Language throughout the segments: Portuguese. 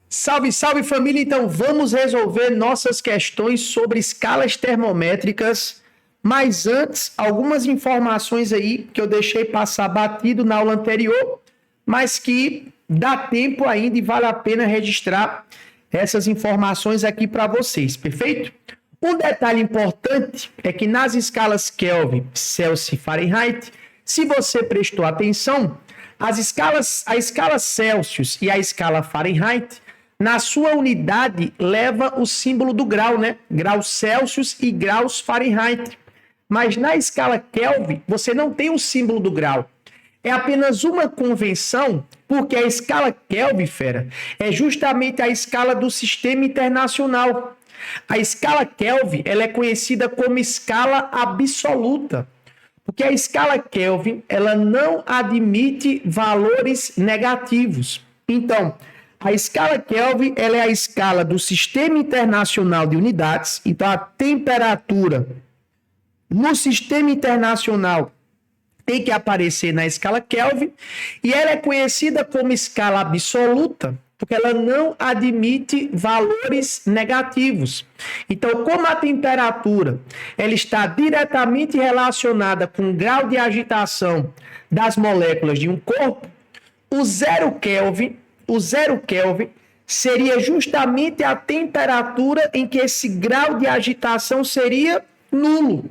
Salve, salve família! Então vamos resolver nossas questões sobre escalas termométricas. Mas antes, algumas informações aí que eu deixei passar batido na aula anterior, mas que dá tempo ainda e vale a pena registrar essas informações aqui para vocês, perfeito? Um detalhe importante é que nas escalas Kelvin, Celsius e Fahrenheit, se você prestou atenção, a escala Celsius e a escala Fahrenheit, na sua unidade, leva o símbolo do grau, né? Graus Celsius e graus Fahrenheit. Mas na escala Kelvin, você não tem o símbolo do grau. É apenas uma convenção, porque a escala Kelvin, fera, é justamente a escala do Sistema Internacional. A escala Kelvin, ela é conhecida como escala absoluta, porque a escala Kelvin, ela não admite valores negativos. Então, a escala Kelvin, ela é a escala do Sistema Internacional de Unidades. Então, a temperatura no Sistema Internacional tem que aparecer na escala Kelvin, e ela é conhecida como escala absoluta, porque ela não admite valores negativos. Então, como a temperatura ela está diretamente relacionada com o grau de agitação das moléculas de um corpo, o zero Kelvin seria justamente a temperatura em que esse grau de agitação seria nulo,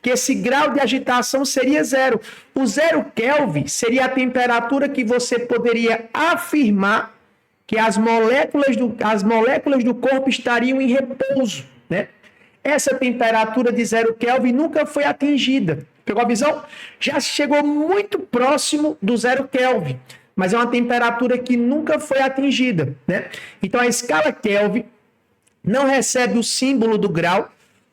que esse grau de agitação seria zero. O zero Kelvin seria a temperatura que você poderia afirmar que as moléculas do corpo estariam em repouso, né? Essa temperatura de zero Kelvin nunca foi atingida. Pegou a visão? Já chegou muito próximo do zero Kelvin, mas é uma temperatura que nunca foi atingida, né? Então, a escala Kelvin não recebe o símbolo do grau,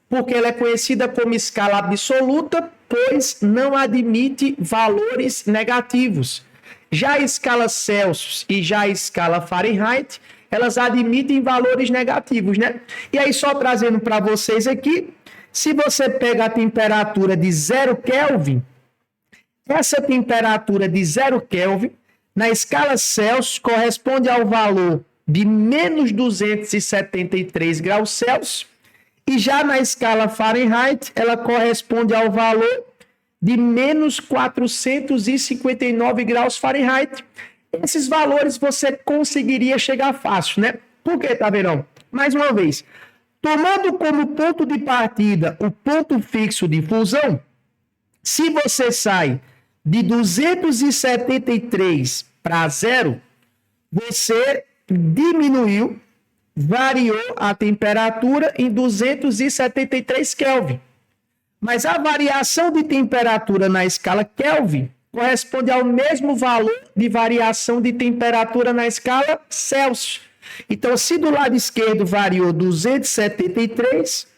porque ela é conhecida como escala absoluta, pois não admite valores negativos. Já a escala Celsius e já a escala Fahrenheit, elas admitem valores negativos, né? E aí, só trazendo para vocês aqui, se você pega a temperatura de zero Kelvin, essa temperatura de zero Kelvin, na escala Celsius, corresponde ao valor de menos 273 graus Celsius, e já na escala Fahrenheit, ela corresponde ao valor de menos 459 graus Fahrenheit. Esses valores você conseguiria chegar fácil, né? Por quê, Taverão? Mais uma vez, tomando como ponto de partida o ponto fixo de fusão, se você sai de 273 para zero, você diminuiu, variou a temperatura em 273 Kelvin. Mas a variação de temperatura na escala Kelvin corresponde ao mesmo valor de variação de temperatura na escala Celsius. Então, se do lado esquerdo variou 273,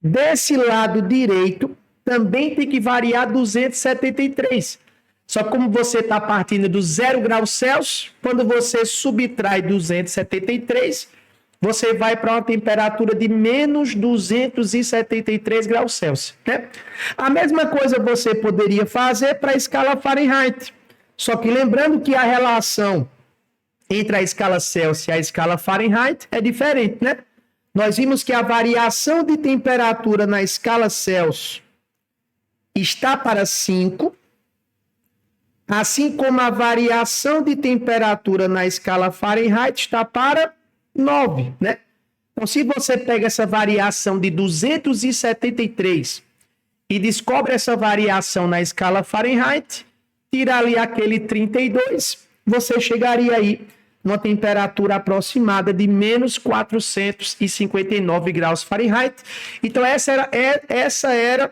desse lado direito também tem que variar 273. Só que como você está partindo do 0 graus Celsius, quando você subtrai 273, você vai para uma temperatura de menos 273 graus Celsius, né? A mesma coisa você poderia fazer para a escala Fahrenheit. Só que lembrando que a relação entre a escala Celsius e a escala Fahrenheit é diferente, né? Nós vimos que a variação de temperatura na escala Celsius está para 5, assim como a variação de temperatura na escala Fahrenheit está para 9, né? Então, se você pega essa variação de 273 e descobre essa variação na escala Fahrenheit, tira ali aquele 32, você chegaria aí numa temperatura aproximada de menos 459 graus Fahrenheit. Então, essa era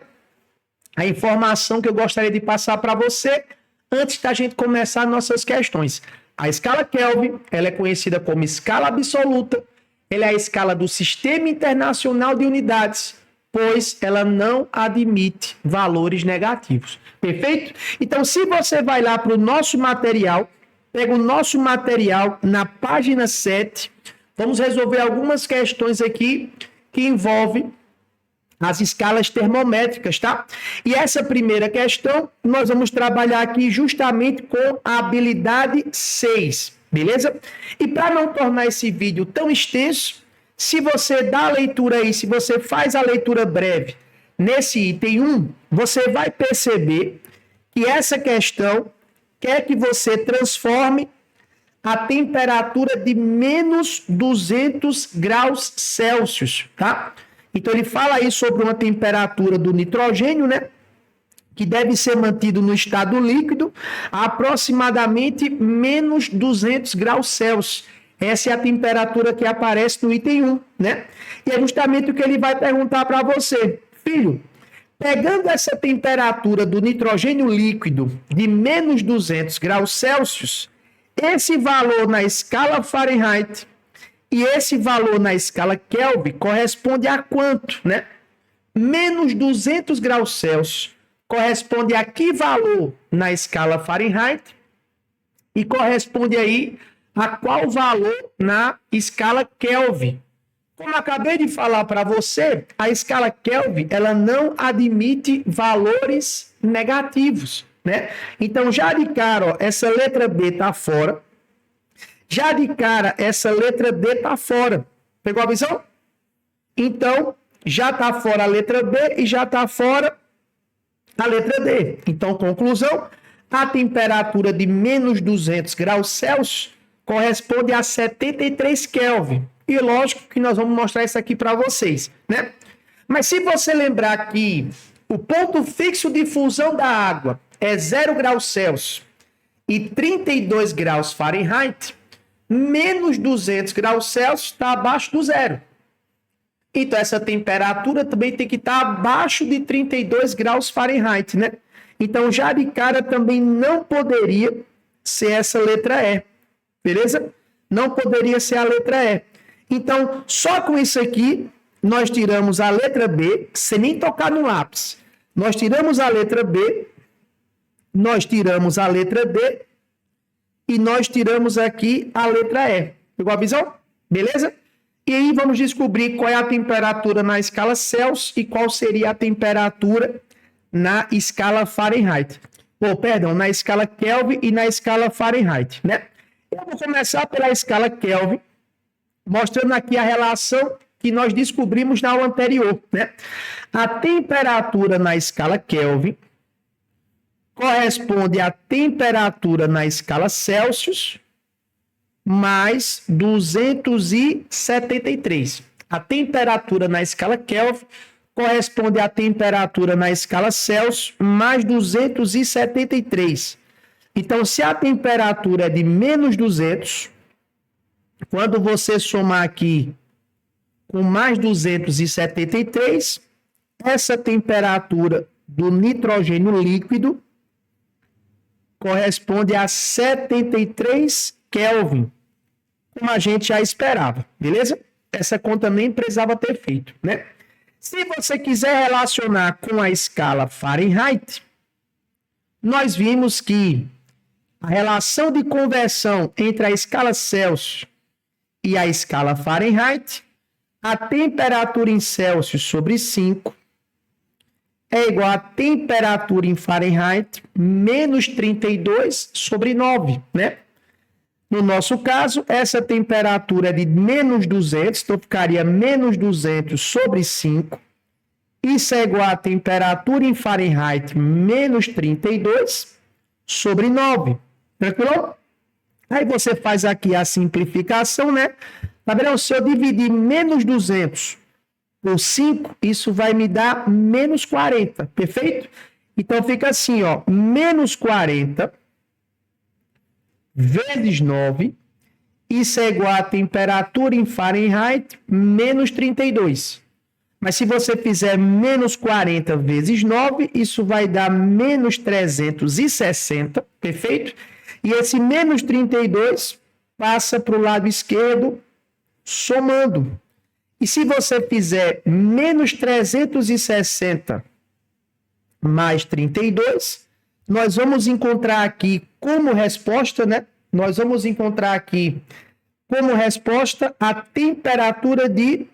a informação que eu gostaria de passar para você antes da gente começar nossas questões. A escala Kelvin, ela é conhecida como escala absoluta, ela é a escala do Sistema Internacional de Unidades, pois ela não admite valores negativos. Perfeito? Então, se você vai lá para o nosso material, pega o nosso material na página 7, vamos resolver algumas questões aqui que envolvem as escalas termométricas, tá? E essa primeira questão, nós vamos trabalhar aqui justamente com a habilidade 6. beleza? E para não tornar esse vídeo tão extenso, se você dá a leitura aí, se você faz a leitura breve nesse item 1, você vai perceber que essa questão quer que você transforme a temperatura de menos 200 graus Celsius, tá? Então ele fala aí sobre uma temperatura do nitrogênio, né? Que deve ser mantido no estado líquido a aproximadamente menos 200 graus Celsius. Essa é a temperatura que aparece no item 1, né? E é justamente o que ele vai perguntar para você. Filho, pegando essa temperatura do nitrogênio líquido de menos 200 graus Celsius, esse valor na escala Fahrenheit e esse valor na escala Kelvin corresponde a quanto, né? Menos 200 graus Celsius corresponde a que valor na escala Fahrenheit e corresponde aí a qual valor na escala Kelvin. Como acabei de falar para você, a escala Kelvin ela não admite valores negativos, né? Então, já de cara, ó, essa letra B está fora. Já de cara, essa letra D está fora. Pegou a visão? Então, já está fora a letra B e já está fora a letra D. Então, conclusão, a temperatura de menos 200 graus Celsius corresponde a 73 Kelvin. E lógico que nós vamos mostrar isso aqui para vocês, né? Mas se você lembrar que o ponto fixo de fusão da água é 0 graus Celsius e 32 graus Fahrenheit, menos 200 graus Celsius está abaixo do zero. Então, essa temperatura também tem que estar abaixo de 32 graus Fahrenheit, né? Então, já de cara também não poderia ser essa letra E, beleza? Não poderia ser a letra E. Então, só com isso aqui, nós tiramos a letra B, sem nem tocar no lápis. Nós tiramos a letra B, nós tiramos a letra D e nós tiramos aqui a letra E. Pegou a visão? Beleza? E aí vamos descobrir qual é a temperatura na escala Celsius e qual seria a temperatura na escala Fahrenheit. Na escala Kelvin e na escala Fahrenheit, né? Eu vou começar pela escala Kelvin, mostrando aqui a relação que nós descobrimos na aula anterior, né? A temperatura na escala Kelvin corresponde à temperatura na escala Celsius mais 273. A temperatura na escala Kelvin corresponde à temperatura na escala Celsius mais 273. Então, se a temperatura é de menos 200, quando você somar aqui com mais 273, essa temperatura do nitrogênio líquido corresponde a 73 Kelvin, como a gente já esperava, beleza? Essa conta nem precisava ter feito, né? Se você quiser relacionar com a escala Fahrenheit, nós vimos que a relação de conversão entre a escala Celsius e a escala Fahrenheit, a temperatura em Celsius sobre 5 é igual a temperatura em Fahrenheit menos 32 sobre 9, né? No nosso caso, essa temperatura é de menos 200, então ficaria menos 200 sobre 5. Isso é igual a temperatura em Fahrenheit menos 32 sobre 9. Tranquilo? Aí você faz aqui a simplificação, né? Tá vendo? Se eu dividir menos 200 por 5, isso vai me dar menos 40, perfeito? Então fica assim, ó, menos 40 vezes 9, isso é igual a temperatura em Fahrenheit menos 32. Mas se você fizer menos 40 vezes 9, isso vai dar menos 360, perfeito? E esse menos 32 passa para o lado esquerdo, somando. E se você fizer menos 360 mais 32, nós vamos encontrar aqui como resposta, né? Nós vamos encontrar aqui como resposta a temperatura de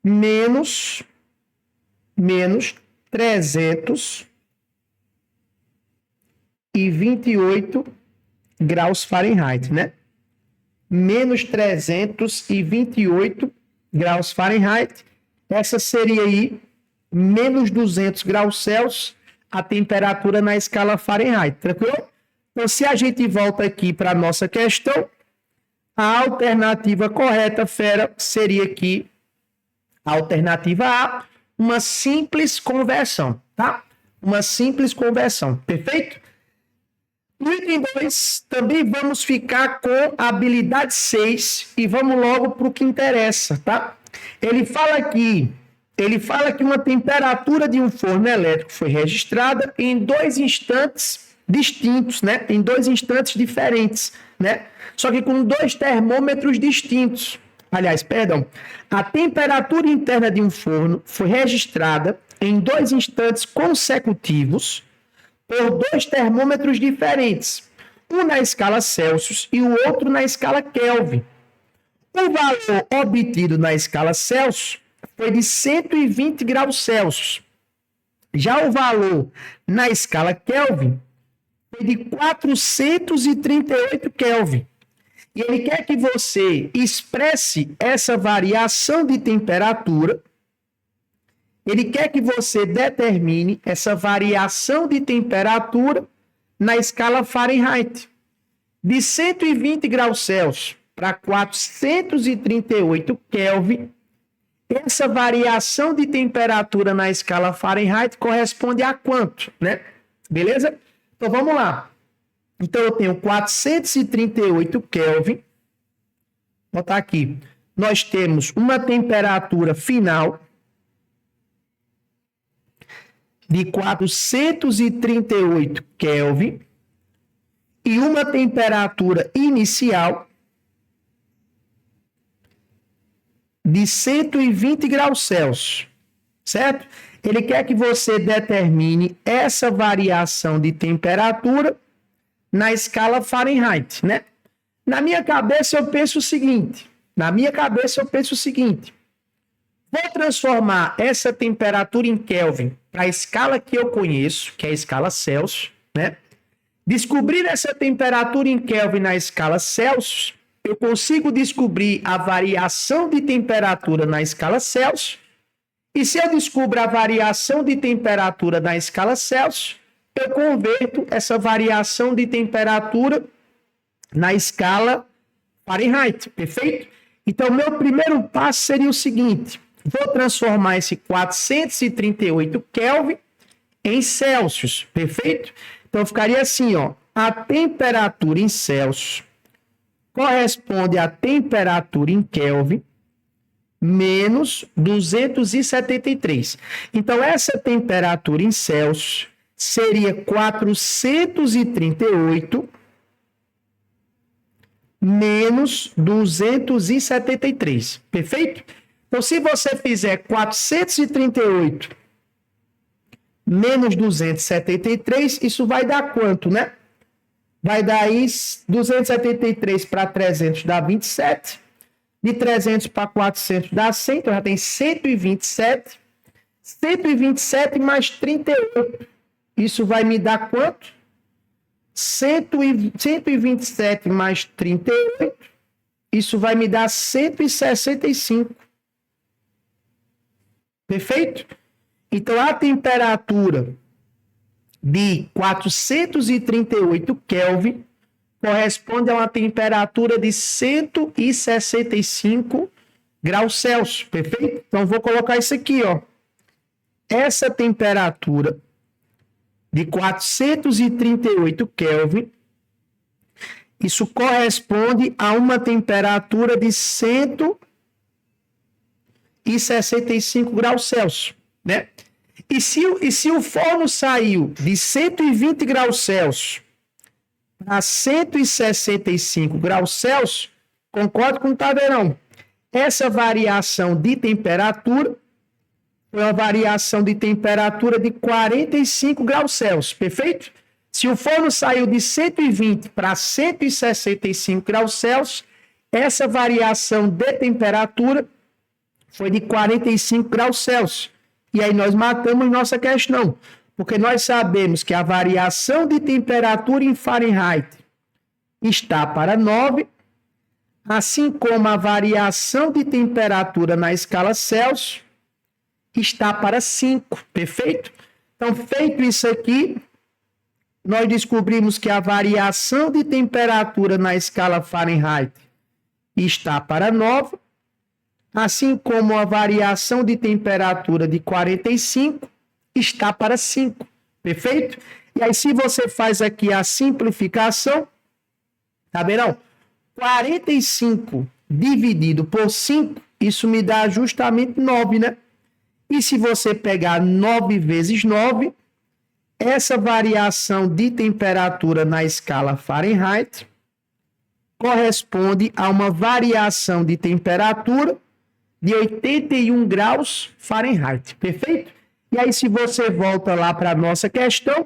menos 328 graus Fahrenheit, né? menos 328 graus Fahrenheit. Essa seria aí menos 200 graus Celsius, a temperatura na escala Fahrenheit, tranquilo? Então, se a gente volta aqui para a nossa questão, a alternativa correta, fera, seria aqui a alternativa A, uma simples conversão, tá? Uma simples conversão, perfeito? No item 2, também vamos ficar com a habilidade 6 e vamos logo para o que interessa, tá? Ele fala que uma temperatura de um forno elétrico foi registrada em 2 instantes distintos, né? Em 2 instantes diferentes, né? Só que com 2 termômetros distintos. Aliás, perdão, a temperatura interna de um forno foi registrada em 2 instantes consecutivos por 2 termômetros diferentes, um na escala Celsius e o outro na escala Kelvin. O valor obtido na escala Celsius foi de 120 graus Celsius. Já o valor na escala Kelvin foi de 438 Kelvin. E ele quer que você expresse essa variação de temperatura. Ele quer que você determine essa variação de temperatura na escala Fahrenheit. De 120 graus Celsius para 438 Kelvin, essa variação de temperatura na escala Fahrenheit corresponde a quanto, né? Beleza? Então, vamos lá. Então, eu tenho 438 Kelvin. Vou botar aqui. Nós temos uma temperatura final de 438 Kelvin e uma temperatura inicial de 120 graus Celsius, certo? Ele quer que você determine essa variação de temperatura na escala Fahrenheit, né? Na minha cabeça eu penso o seguinte, vou transformar essa temperatura em Kelvin para a escala que eu conheço, que é a escala Celsius, né? Descobrir essa temperatura em Kelvin na escala Celsius, eu consigo descobrir a variação de temperatura na escala Celsius. E se eu descubro a variação de temperatura na escala Celsius, eu converto essa variação de temperatura na escala Fahrenheit, perfeito? Então, meu primeiro passo seria o seguinte: vou transformar esse 438 Kelvin em Celsius, perfeito? Então, ficaria assim, ó, a temperatura em Celsius corresponde à temperatura em Kelvin menos 273. Então, essa temperatura em Celsius seria 438 menos 273, perfeito? Então, se você fizer 438 menos 273, isso vai dar quanto, né? Vai dar aí 273 para 300 dá 27. De 300 para 400 dá 100, então já tem 127. 127 mais 38. Isso vai me dar quanto? 127 mais 38. Isso vai me dar 165. Perfeito? Então, a temperatura de 438 Kelvin corresponde a uma temperatura de 165 graus Celsius, perfeito? Então, vou colocar isso aqui, ó. Essa temperatura de 438 Kelvin, isso corresponde a uma temperatura de 165 graus Celsius, né? E se o forno saiu de 120 graus Celsius para 165 graus Celsius, concordo com o Taverão. Essa variação de temperatura foi uma variação de temperatura de 45 graus Celsius, perfeito? Se o forno saiu de 120 para 165 graus Celsius, essa variação de temperatura foi de 45 graus Celsius. E aí nós matamos nossa questão, porque nós sabemos que a variação de temperatura em Fahrenheit está para 9, assim como a variação de temperatura na escala Celsius está para 5, perfeito? Então, feito isso aqui, nós descobrimos que a variação de temperatura na escala Fahrenheit está para 9, assim como a variação de temperatura de 45 está para 5, perfeito? E aí, se você faz aqui a simplificação, tá vendo? 45 dividido por 5, isso me dá justamente 9, né? E se você pegar 9 vezes 9, essa variação de temperatura na escala Fahrenheit corresponde a uma variação de temperatura de 81 graus Fahrenheit, perfeito? E aí, se você volta lá para a nossa questão,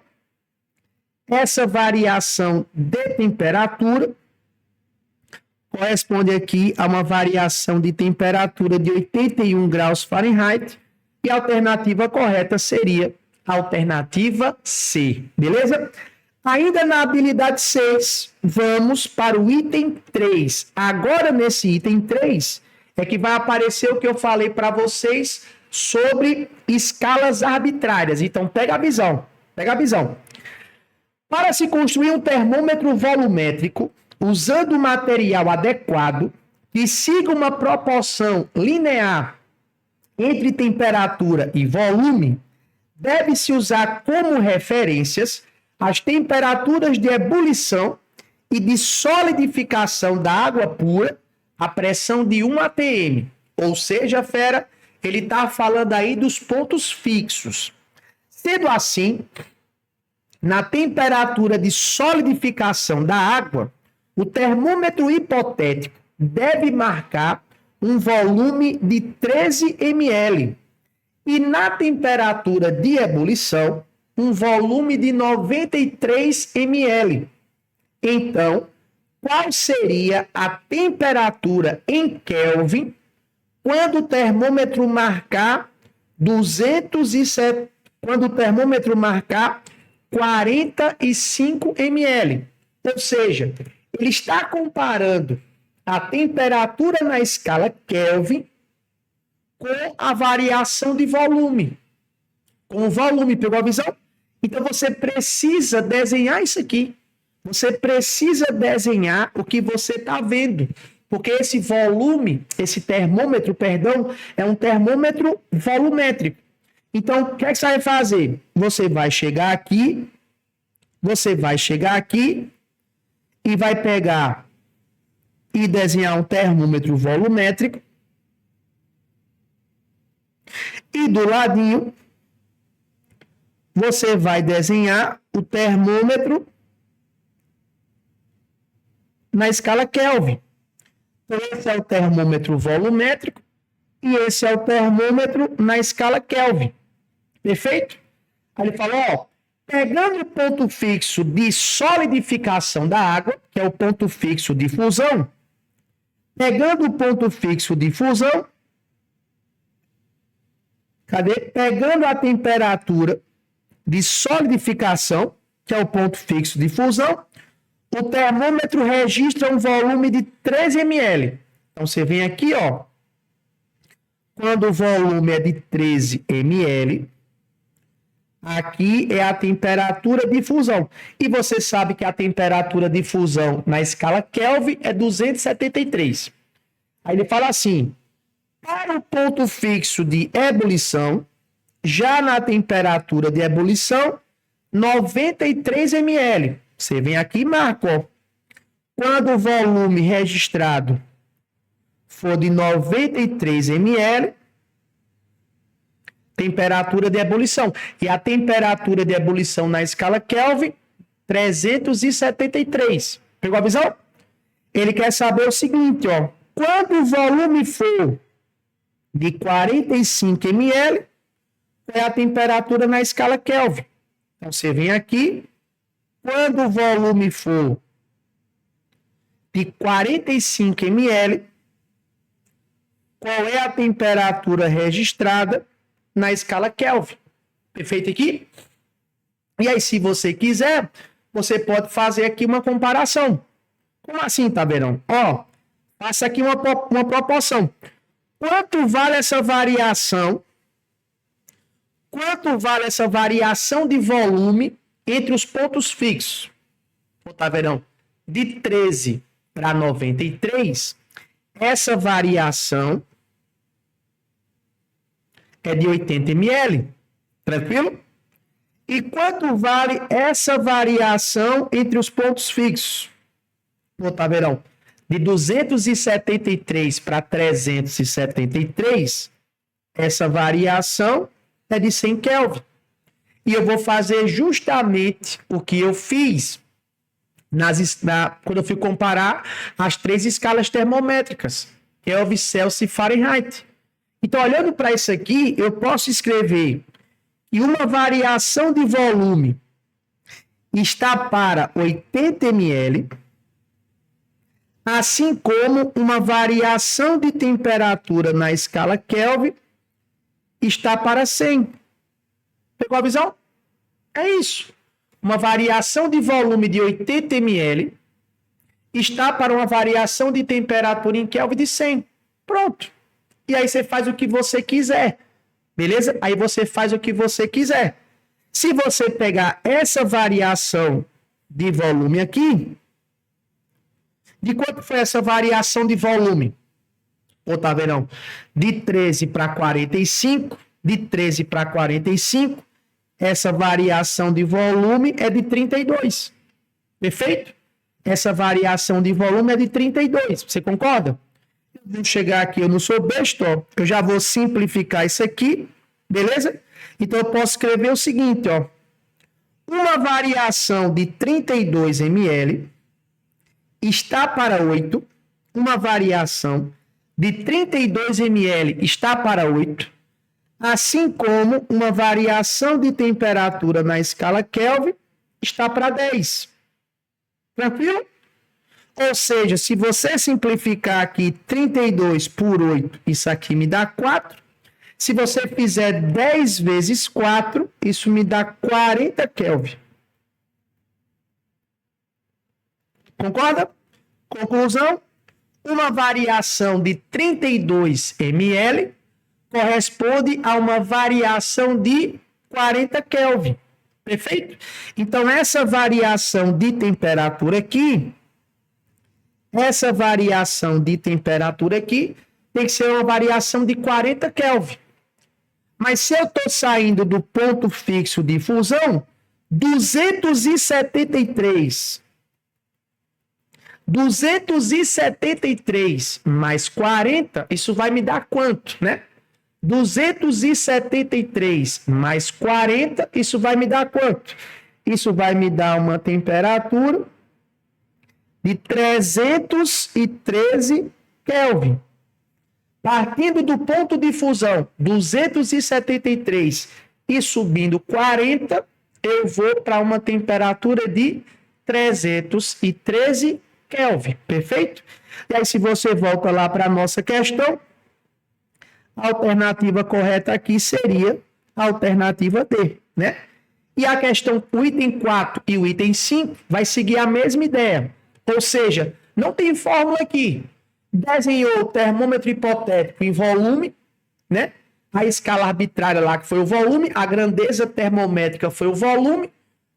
essa variação de temperatura corresponde aqui a uma variação de temperatura de 81 graus Fahrenheit, e a alternativa correta seria a alternativa C, beleza? Ainda na habilidade 6, vamos para o item 3. Agora, nesse item 3, é que vai aparecer o que eu falei para vocês sobre escalas arbitrárias. Então, pega a visão, pega a visão. Para se construir um termômetro volumétrico, usando material adequado, que siga uma proporção linear entre temperatura e volume, deve-se usar como referências as temperaturas de ebulição e de solidificação da água pura a pressão de 1 atm. Ou seja, fera, ele está falando aí dos pontos fixos. Sendo assim, na temperatura de solidificação da água, o termômetro hipotético deve marcar um volume de 13 ml e na temperatura de ebulição, um volume de 93 ml. Então, qual seria a temperatura em Kelvin quando o termômetro marcar 45 ml? Ou seja, ele está comparando a temperatura na escala Kelvin com a variação de volume. Com o volume, pegou a visão? Então, você precisa desenhar isso aqui. Você precisa desenhar o que você está vendo. Porque esse volume, esse termômetro, perdão, é um termômetro volumétrico. Então, o que é que você vai fazer? Você vai chegar aqui e vai pegar e desenhar um termômetro volumétrico. E do ladinho, você vai desenhar o termômetro na escala Kelvin. Então, esse é o termômetro volumétrico e esse é o termômetro na escala Kelvin. Perfeito? Aí ele falou, ó, pegando o ponto fixo de solidificação da água, que é o ponto fixo de fusão, pegando o ponto fixo de fusão, pegando a temperatura de solidificação, que é o ponto fixo de fusão, o termômetro registra um volume de 13 ml. Então, você vem aqui, ó. Quando o volume é de 13 ml, aqui é a temperatura de fusão. E você sabe que a temperatura de fusão na escala Kelvin é 273. Aí ele fala assim, para o ponto fixo de ebulição, já na temperatura de ebulição, 93 ml. Você vem aqui e marca, ó. Quando o volume registrado for de 93 ml, temperatura de ebulição. E a temperatura de ebulição na escala Kelvin, 373. Pegou a visão? Ele quer saber o seguinte, ó. Quando o volume for de 45 ml, é a temperatura na escala Kelvin. Então, você vem aqui. Quando o volume for de 45 ml, qual é a temperatura registrada na escala Kelvin? Perfeito aqui? E aí, se você quiser, você pode fazer aqui uma comparação. Como assim, Taberão? Ó, Passa aqui uma proporção. Quanto vale essa variação? Quanto vale essa variação de volume entre os pontos fixos? Tá vendo? De 13 para 93, essa variação é de 80 ml. Tranquilo? E quanto vale essa variação entre os pontos fixos? Tá vendo? De 273 para 373, essa variação é de 100 Kelvin. E eu vou fazer justamente o que eu fiz quando eu fui comparar as 3 escalas termométricas, Kelvin, Celsius e Fahrenheit. Então, olhando para isso aqui, eu posso escrever que uma variação de volume está para 80 ml, assim como uma variação de temperatura na escala Kelvin está para 100. Pegou a visão? É isso. Uma variação de volume de 80 ml está para uma variação de temperatura em Kelvin de 100. Pronto. E aí você faz o que você quiser. Beleza? Aí você faz o que você quiser. Se você pegar essa variação de volume aqui, de quanto foi essa variação de volume? Tá vendo? De 13 para 45, de 13 para 45, essa variação de volume é de 32. Perfeito? Essa variação de volume é de 32. Você concorda? Vou chegar aqui, eu não sou besta, ó. Eu já vou simplificar isso aqui, beleza? Então eu posso escrever o seguinte, ó. Uma variação de 32 ml está para 8. Uma variação de 32 ml está para 8. Assim como uma variação de temperatura na escala Kelvin está para 10. Tranquilo? Ou seja, se você simplificar aqui 32 por 8, isso aqui me dá 4. Se você fizer 10 vezes 4, isso me dá 40 Kelvin. Concorda? Conclusão? Uma variação de 32 ml corresponde a uma variação de 40 Kelvin. Perfeito? Então, essa variação de temperatura aqui, tem que ser uma variação de 40 Kelvin. Mas se eu estou saindo do ponto fixo de fusão, 273 mais 40, isso vai me dar quanto, né? 273 mais 40, isso vai me dar quanto? Isso vai me dar uma temperatura de 313 Kelvin. Partindo do ponto de fusão 273 e subindo 40, eu vou para uma temperatura de 313 Kelvin. Perfeito? E aí, se você volta lá para a nossa questão, a alternativa correta aqui seria a alternativa D, né? E a questão, o item 4 e o item 5 vai seguir a mesma ideia. Ou seja, não tem fórmula aqui. Desenhou o termômetro hipotético em volume, né? A escala arbitrária lá que foi o volume, a grandeza termométrica foi o volume,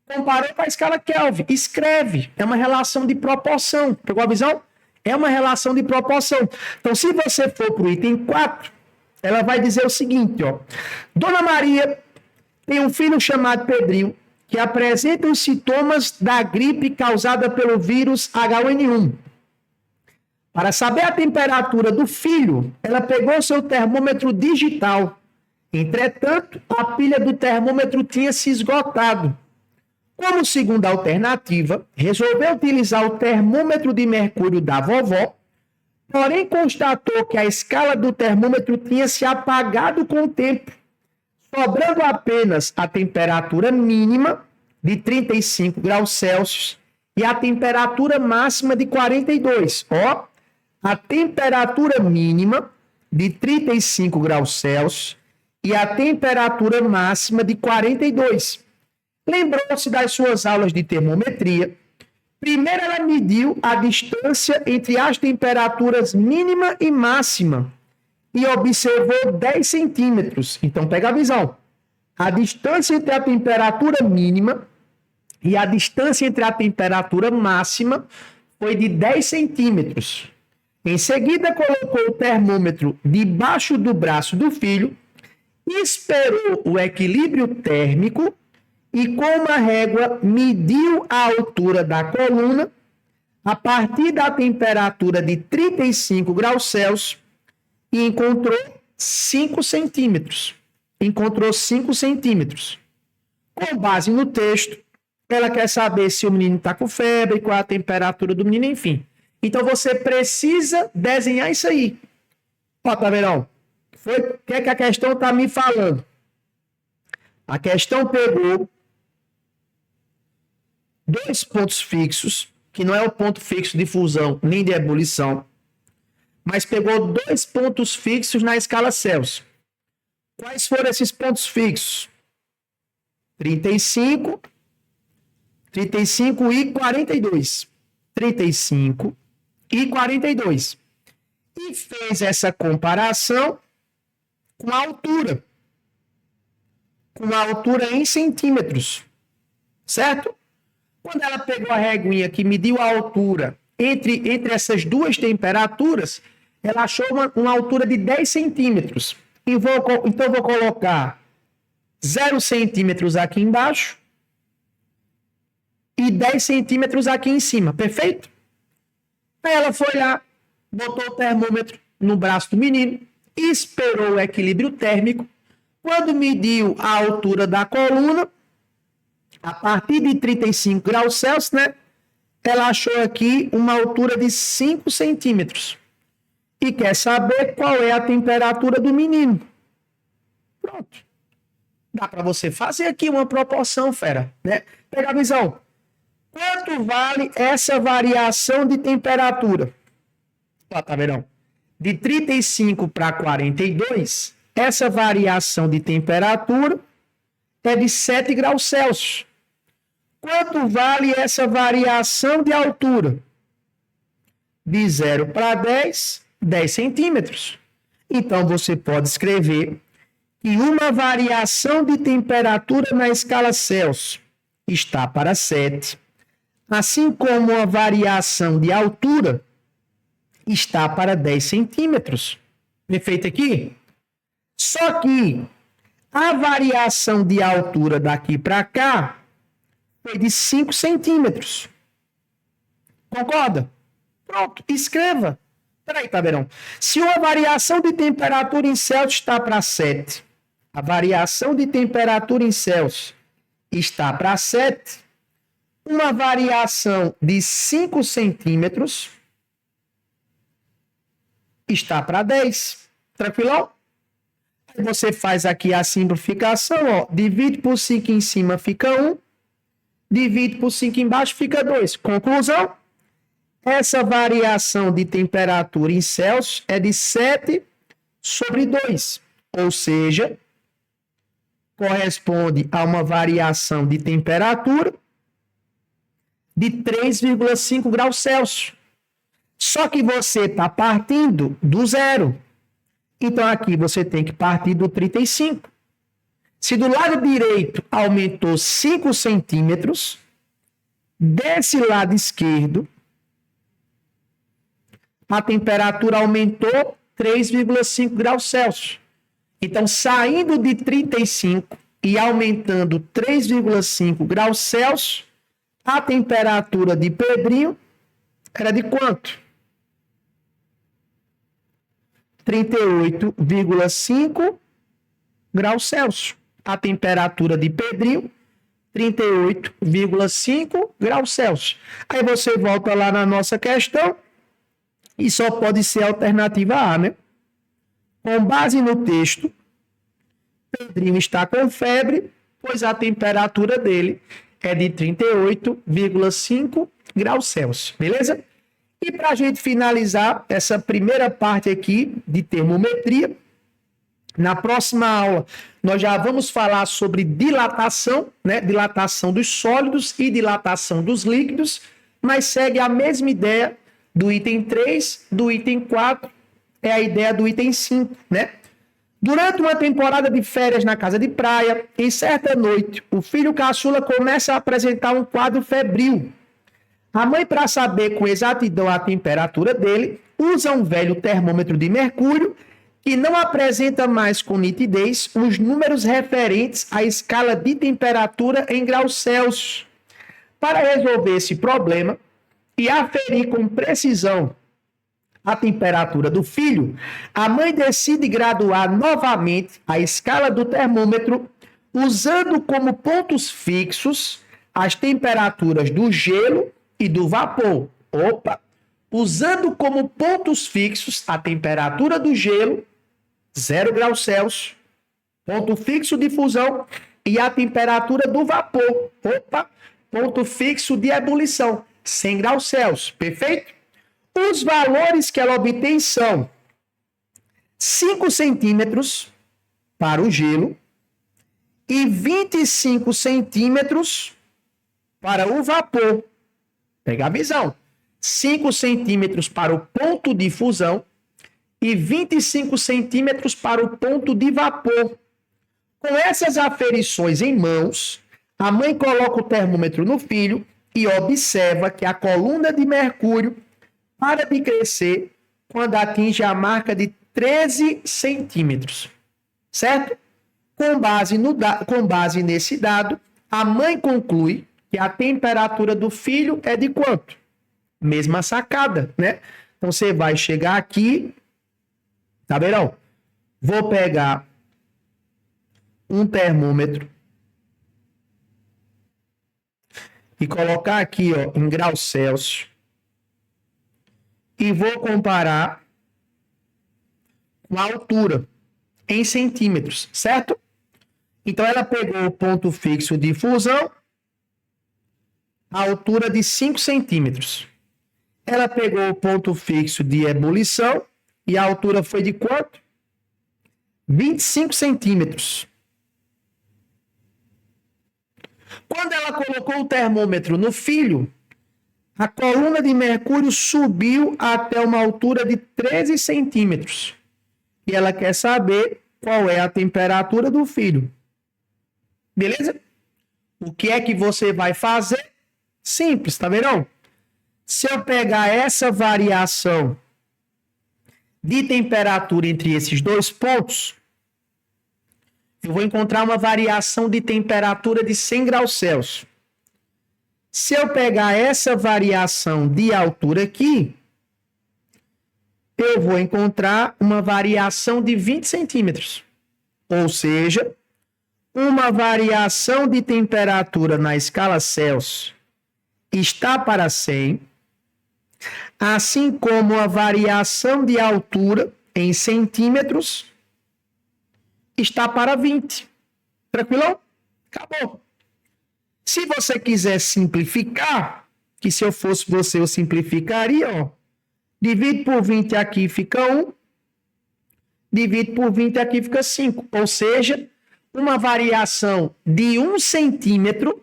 comparou com a escala Kelvin. Escreve. É uma relação de proporção. Pegou a visão? É uma relação de proporção. Então, se você for para o item 4, ela vai dizer o seguinte, ó. Dona Maria tem um filho chamado Pedrinho que apresenta os sintomas da gripe causada pelo vírus H1N1. Para saber a temperatura do filho, ela pegou seu termômetro digital. Entretanto, a pilha do termômetro tinha se esgotado. Como segunda alternativa, resolveu utilizar o termômetro de mercúrio da vovó, porém constatou que a escala do termômetro tinha se apagado com o tempo, sobrando apenas a temperatura mínima de 35 graus Celsius e a temperatura máxima de 42. Ó, a temperatura mínima de 35 graus Celsius e a temperatura máxima de 42. Lembrou-se das suas aulas de termometria Primeiro, ela mediu a distância entre as temperaturas mínima e máxima e observou 10 centímetros. Então, pega a visão. A distância entre a temperatura mínima e a distância entre a temperatura máxima foi de 10 centímetros. Em seguida, colocou o termômetro debaixo do braço do filho, esperou o equilíbrio térmico e, com uma régua, mediu a altura da coluna a partir da temperatura de 35 graus Celsius e encontrou 5 centímetros. Encontrou 5 centímetros. Com base no texto, ela quer saber se o menino está com febre, qual é a temperatura do menino, enfim. Então, você precisa desenhar isso aí. Ó, tá vendo? O que é que a questão está me falando? A questão pegou 2 pontos fixos, que não é o ponto fixo de fusão nem de ebulição, mas pegou 2 pontos fixos na escala Celsius. Quais foram esses pontos fixos? 35 e 42. 35 e 42. E fez essa comparação com a altura. Com a altura em centímetros. Certo? Quando ela pegou a reguinha que mediu a altura entre essas duas temperaturas, ela achou uma altura de 10 centímetros. Então, vou colocar 0 centímetros aqui embaixo e 10 centímetros aqui em cima. Perfeito? Aí ela foi lá, botou o termômetro no braço do menino, esperou o equilíbrio térmico. Quando mediu a altura da coluna, a partir de 35 graus Celsius, né? Ela achou aqui uma altura de 5 centímetros. E quer saber qual é a temperatura do menino. Pronto. Dá para você fazer aqui uma proporção, fera, né? Pega a visão. Quanto vale essa variação de temperatura? Ó, tá vendo? De 35 para 42, essa variação de temperatura é de 7 graus Celsius. Quanto vale essa variação de altura? De 0 para 10, 10 centímetros. Então, você pode escrever que uma variação de temperatura na escala Celsius está para 7, assim como a variação de altura está para 10 centímetros. Perfeito aqui? Só que a variação de altura daqui para cá foi de 5 centímetros. Concorda? Pronto, escreva. Peraí, Taberão. Se uma variação de temperatura em Celsius está para 7, a variação de temperatura em Celsius está para 7, uma variação de 5 centímetros está para 10. Tranquilão? Aí você faz aqui a simplificação, ó. Divide por 5 em cima fica 1. Divide por 5 embaixo fica 2. Conclusão? Essa variação de temperatura em Celsius é de 7 sobre 2. Ou seja, corresponde a uma variação de temperatura de 3,5 graus Celsius. Só que você está partindo do zero. Então, aqui você tem que partir do 35. Se do lado direito aumentou 5 centímetros, desse lado esquerdo, a temperatura aumentou 3,5 graus Celsius. Então, saindo de 35 e aumentando 3,5 graus Celsius, a temperatura de Pedrinho era de quanto? 38,5 graus Celsius. A temperatura de Pedrinho, 38,5 graus Celsius. Aí você volta lá na nossa questão e só pode ser a alternativa A, né? Com base no texto, Pedrinho está com febre, pois a temperatura dele é de 38,5 graus Celsius. Beleza? E para a gente finalizar essa primeira parte aqui de termometria, na próxima aula nós já vamos falar sobre dilatação, né? Dilatação dos sólidos e dilatação dos líquidos, mas segue a mesma ideia do item 3, do item 4, é a ideia do item 5, né? Durante uma temporada de férias na casa de praia, em certa noite, o filho caçula começa a apresentar um quadro febril. A mãe, para saber com exatidão a temperatura dele, usa um velho termômetro de mercúrio que não apresenta mais com nitidez os números referentes à escala de temperatura em graus Celsius. Para resolver esse problema e aferir com precisão a temperatura do filho, a mãe decide graduar novamente a escala do termômetro, usando como pontos fixos as temperaturas do gelo e do vapor. Usando como pontos fixos a temperatura do gelo, 0 graus Celsius, ponto fixo de fusão, e a temperatura do vapor, ponto fixo de ebulição, 100 graus Celsius, perfeito? Os valores que ela obtém são 5 centímetros para o gelo e 25 centímetros para o vapor. Pega a visão. 5 centímetros para o ponto de fusão e 25 centímetros para o ponto de vapor. Com essas aferições em mãos, a mãe coloca o termômetro no filho e observa que a coluna de mercúrio para de crescer quando atinge a marca de 13 centímetros, certo? Com base nesse dado, a mãe conclui que a temperatura do filho é de quanto? Mesma sacada, né? Então, você vai chegar aqui, tá vendo? Vou pegar um termômetro e colocar aqui, ó, em graus Celsius. E vou comparar com a altura em centímetros, certo? Então, ela pegou o ponto fixo de fusão, a altura de 5 centímetros. Ela pegou o ponto fixo de ebulição e a altura foi de quanto? 25 centímetros. Quando ela colocou o termômetro no filho, a coluna de mercúrio subiu até uma altura de 13 centímetros. E ela quer saber qual é a temperatura do filho. Beleza? O que é que você vai fazer? Simples, tá vendo? Se eu pegar essa variação de temperatura entre esses dois pontos, eu vou encontrar uma variação de temperatura de 100 graus Celsius. Se eu pegar essa variação de altura aqui, eu vou encontrar uma variação de 20 centímetros. Ou seja, uma variação de temperatura na escala Celsius está para 100, assim como a variação de altura em centímetros está para 20. Tranquilão? Acabou. Se você quiser simplificar, que se eu fosse você, eu simplificaria, ó. Divide por 20 aqui fica 1. Divide por 20 aqui fica 5. Ou seja, uma variação de 1 centímetro,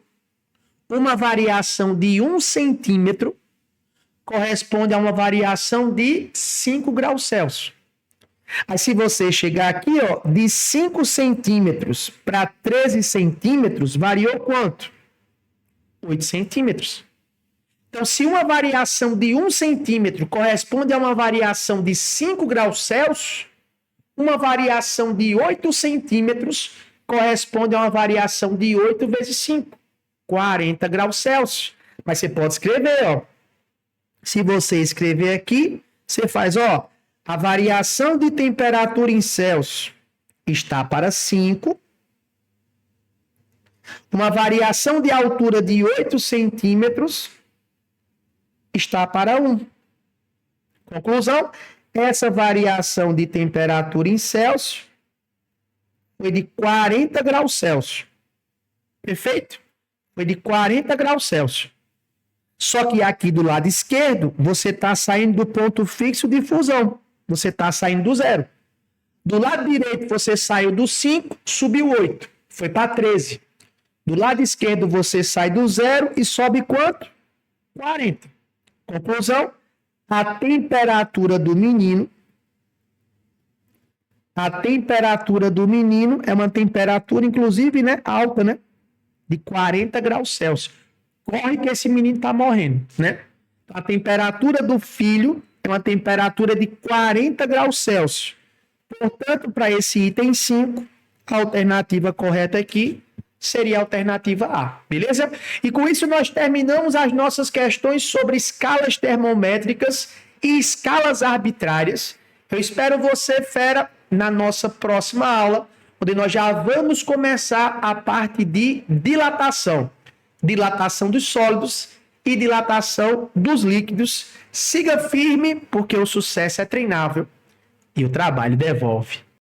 corresponde a uma variação de 5 graus Celsius. Aí se você chegar aqui, ó, de 5 centímetros para 13 centímetros, variou quanto? 8 centímetros. Então, se uma variação de 1 centímetro corresponde a uma variação de 5 graus Celsius, uma variação de 8 centímetros corresponde a uma variação de 8 vezes 5, 40 graus Celsius. Mas você pode escrever, ó. Se você escrever aqui, você faz, ó, a variação de temperatura em Celsius está para 5. Uma variação de altura de 8 centímetros está para 1. Conclusão, essa variação de temperatura em Celsius foi de 40 graus Celsius. Perfeito? Foi de 40 graus Celsius. Só que aqui do lado esquerdo, você está saindo do ponto fixo de fusão. Você está saindo do 0. Do lado direito, você saiu do 5, subiu 8. Foi para 13. Do lado esquerdo, você sai do 0 e sobe quanto? 40. Conclusão, a temperatura do menino é uma temperatura, inclusive, né, alta, né, de 40 graus Celsius. Corre que esse menino está morrendo, né? A temperatura do filho é uma temperatura de 40 graus Celsius. Portanto, para esse item 5, a alternativa correta aqui seria a alternativa A, beleza? E com isso nós terminamos as nossas questões sobre escalas termométricas e escalas arbitrárias. Eu espero você, fera, na nossa próxima aula, onde nós já vamos começar a parte de dilatação. Dilatação dos sólidos e dilatação dos líquidos. Siga firme, porque o sucesso é treinável e o trabalho devolve.